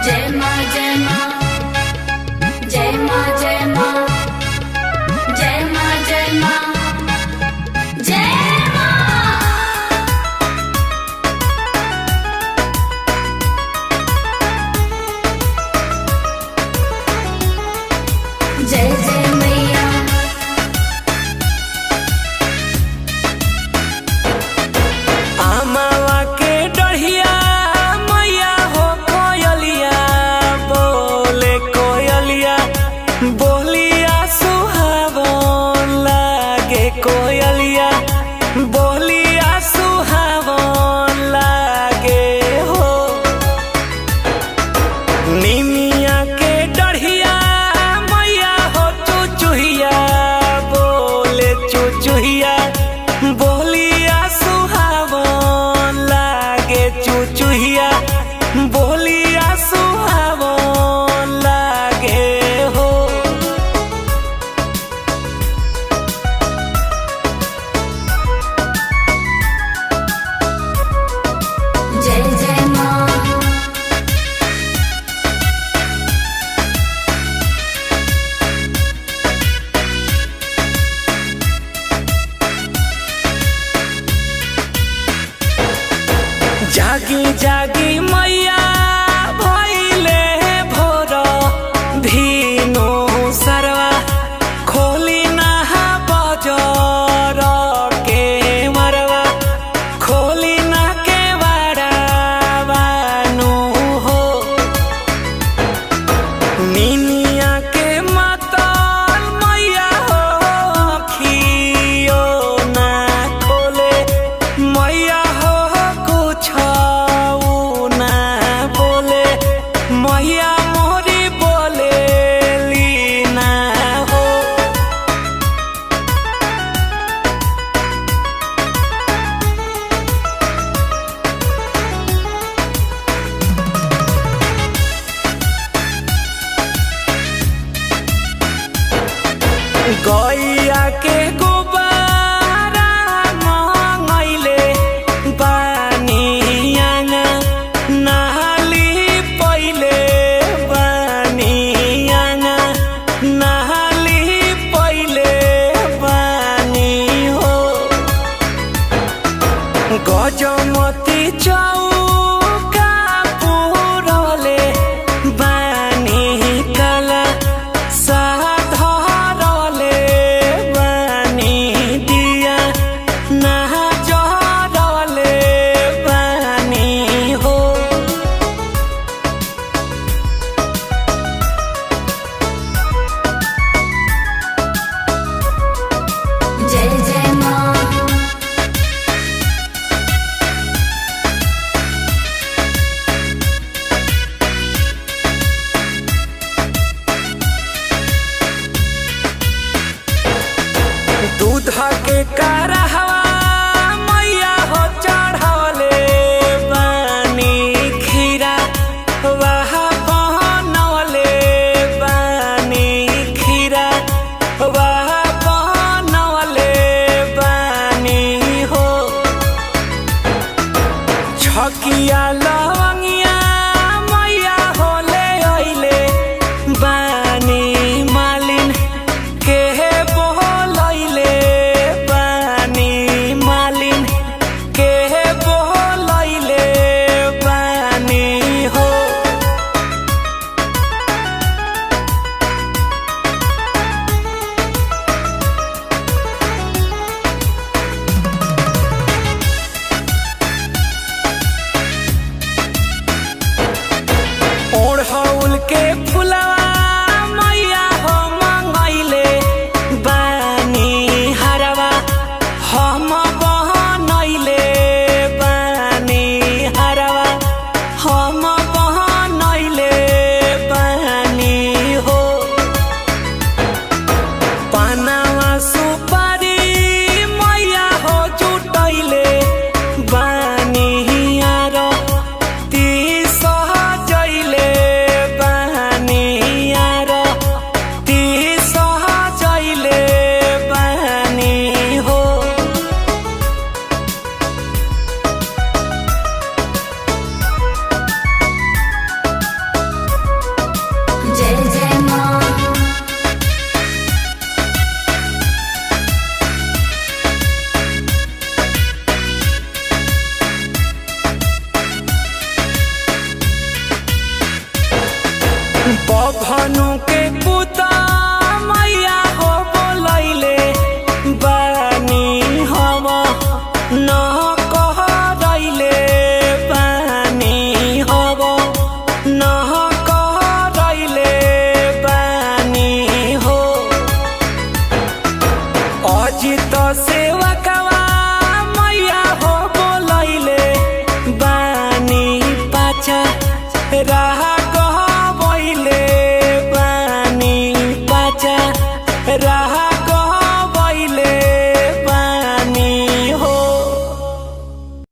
जय माँ जय माँ जय माँ जय माँ जय माँ जय माँ जय माँ। जय जय मैया आमावा के डढ़िया मैया हो कोयलिया बोले कोयलिया बोलिया सुहावन लागे कोयलिया बोलिया सुहावन लागे हो। निमिया के डढ़िया मैया हो चुचुहिया बोले चुचुहिया बोलिया सुहावन लागे चुचुहिया बोलिया सुहावन लागे हो। जय जय माँ जागी जागी मैया भइले भोर भीनु सरवा खोली नहा बजर के मरवा खोली ना के बानु हो। निनिया के मतल मैया हो अखियो ना खोले मैया हो कुछ ना बोले मैया मोरी बोले लीना हो। गैया के गोबारा मंगैले बानियाना नहाली पहिले बानियाना नहाली पहिले बानी हो। गजमती चौका पुरले बानी कला साधरले बानी दिया नहा जरले बानी हो। जय जय माँ दूध के करहवा मैया हो चढ़ले बानी खीरा वाह बनवले बानी खीरा वाह बनवले बानी हो। छकिया लवंगिया मैया होले अइले बानी मालिन के बोलैले बानी मालिन के बोलैले बानी हो। ओढ़ौल के फुलवा मैया हो मंगैले बानी हरवा हम बहनैले बानी हरवा हम बहनैले बानी हो। पानवा सुपारी मैया हो जुटैले बानी आर ती सहजैले बानी बभनु के